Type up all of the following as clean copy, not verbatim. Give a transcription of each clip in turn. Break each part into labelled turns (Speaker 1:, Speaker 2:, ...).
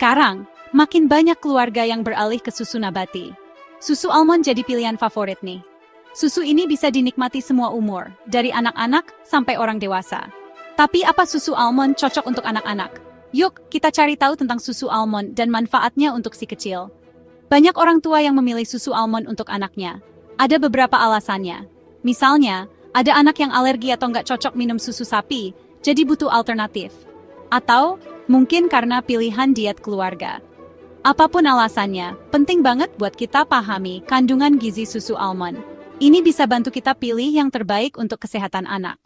Speaker 1: Sekarang, makin banyak keluarga yang beralih ke susu nabati. Susu almond jadi pilihan favorit nih. Susu ini bisa dinikmati semua umur, dari anak-anak sampai orang dewasa. Tapi apa susu almond cocok untuk anak-anak? Yuk, kita cari tahu tentang susu almond dan manfaatnya untuk si kecil. Banyak orang tua yang memilih susu almond untuk anaknya. Ada beberapa alasannya. Misalnya, ada anak yang alergi atau nggak cocok minum susu sapi, jadi butuh alternatif. Atau, mungkin karena pilihan diet keluarga. Apapun alasannya, penting banget buat kita pahami kandungan gizi susu almond. Ini bisa bantu kita pilih yang terbaik untuk kesehatan anak.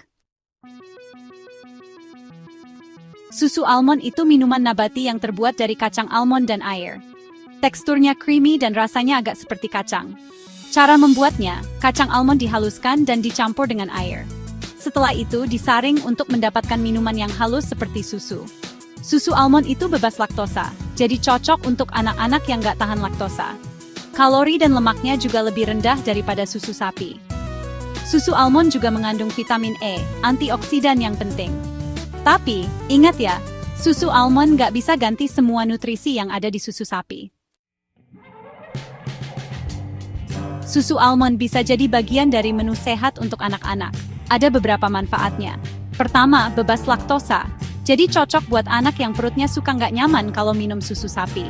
Speaker 1: Susu almond itu minuman nabati yang terbuat dari kacang almond dan air. Teksturnya creamy dan rasanya agak seperti kacang. Cara membuatnya, kacang almond dihaluskan dan dicampur dengan air. Setelah itu disaring untuk mendapatkan minuman yang halus seperti susu. Susu almond itu bebas laktosa, jadi cocok untuk anak-anak yang nggak tahan laktosa. Kalori dan lemaknya juga lebih rendah daripada susu sapi. Susu almond juga mengandung vitamin E, antioksidan yang penting. Tapi, ingat ya, susu almond nggak bisa ganti semua nutrisi yang ada di susu sapi. Susu almond bisa jadi bagian dari menu sehat untuk anak-anak. Ada beberapa manfaatnya. Pertama, bebas laktosa. Jadi cocok buat anak yang perutnya suka nggak nyaman kalau minum susu sapi.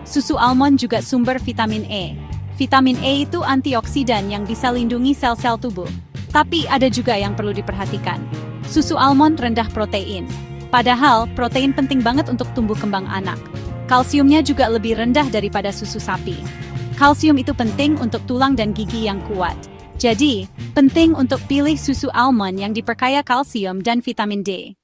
Speaker 1: Susu almond juga sumber vitamin E. Vitamin E itu antioksidan yang bisa lindungi sel-sel tubuh. Tapi ada juga yang perlu diperhatikan. Susu almond rendah protein. Padahal, protein penting banget untuk tumbuh kembang anak. Kalsiumnya juga lebih rendah daripada susu sapi. Kalsium itu penting untuk tulang dan gigi yang kuat. Jadi, penting untuk pilih susu almond yang diperkaya kalsium dan vitamin D.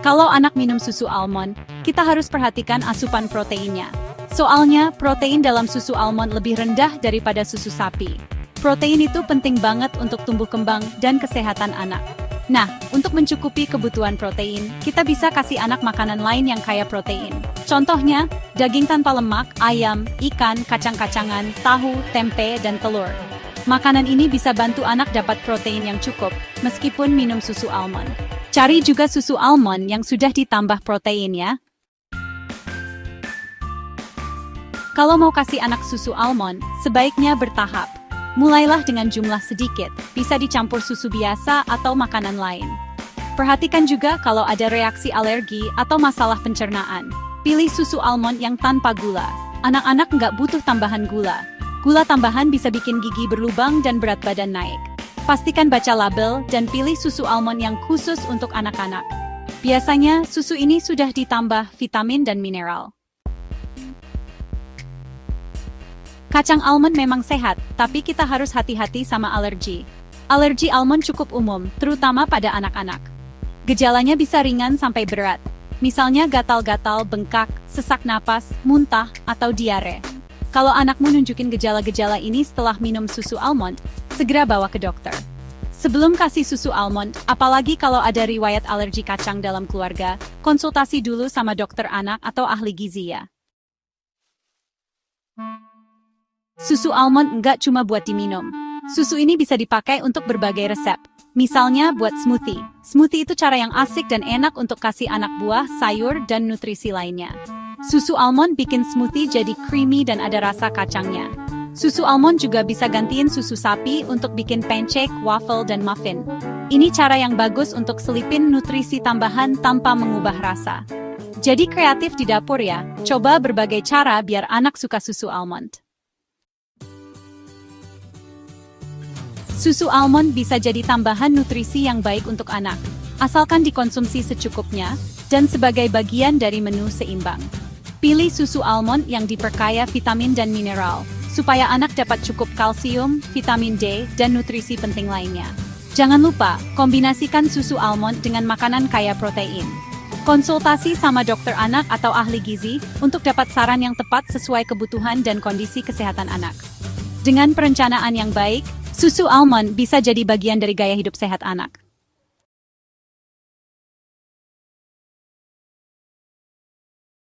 Speaker 1: Kalau anak minum susu almond, kita harus perhatikan asupan proteinnya. Soalnya, protein dalam susu almond lebih rendah daripada susu sapi. Protein itu penting banget untuk tumbuh kembang dan kesehatan anak. Nah, untuk mencukupi kebutuhan protein, kita bisa kasih anak makanan lain yang kaya protein. Contohnya, daging tanpa lemak, ayam, ikan, kacang-kacangan, tahu, tempe, dan telur. Makanan ini bisa bantu anak dapat protein yang cukup, meskipun minum susu almond. Cari juga susu almond yang sudah ditambah protein ya. Kalau mau kasih anak susu almond, sebaiknya bertahap. Mulailah dengan jumlah sedikit, bisa dicampur susu biasa atau makanan lain. Perhatikan juga kalau ada reaksi alergi atau masalah pencernaan. Pilih susu almond yang tanpa gula. Anak-anak nggak butuh tambahan gula. Gula tambahan bisa bikin gigi berlubang dan berat badan naik. Pastikan baca label dan pilih susu almond yang khusus untuk anak-anak. Biasanya, susu ini sudah ditambah vitamin dan mineral. Kacang almond memang sehat, tapi kita harus hati-hati sama alergi. Alergi almond cukup umum, terutama pada anak-anak. Gejalanya bisa ringan sampai berat. Misalnya gatal-gatal, bengkak, sesak napas, muntah, atau diare. Kalau anakmu nunjukin gejala-gejala ini setelah minum susu almond, segera bawa ke dokter. Sebelum kasih susu almond, apalagi kalau ada riwayat alergi kacang dalam keluarga, konsultasi dulu sama dokter anak atau ahli gizi ya. Susu almond nggak cuma buat diminum. Susu ini bisa dipakai untuk berbagai resep. Misalnya buat smoothie. Smoothie itu cara yang asik dan enak untuk kasih anak buah, sayur, dan nutrisi lainnya. Susu almond bikin smoothie jadi creamy dan ada rasa kacangnya. Susu almond juga bisa gantiin susu sapi untuk bikin pancake, waffle, dan muffin. Ini cara yang bagus untuk selipin nutrisi tambahan tanpa mengubah rasa. Jadi kreatif di dapur ya, coba berbagai cara biar anak suka susu almond. Susu almond bisa jadi tambahan nutrisi yang baik untuk anak, asalkan dikonsumsi secukupnya, dan sebagai bagian dari menu seimbang. Pilih susu almond yang diperkaya vitamin dan mineral, supaya anak dapat cukup kalsium, vitamin D, dan nutrisi penting lainnya. Jangan lupa, kombinasikan susu almond dengan makanan kaya protein. Konsultasi sama dokter anak atau ahli gizi untuk dapat saran yang tepat sesuai kebutuhan dan kondisi kesehatan anak. Dengan perencanaan yang baik, susu almond bisa jadi bagian dari gaya hidup sehat anak.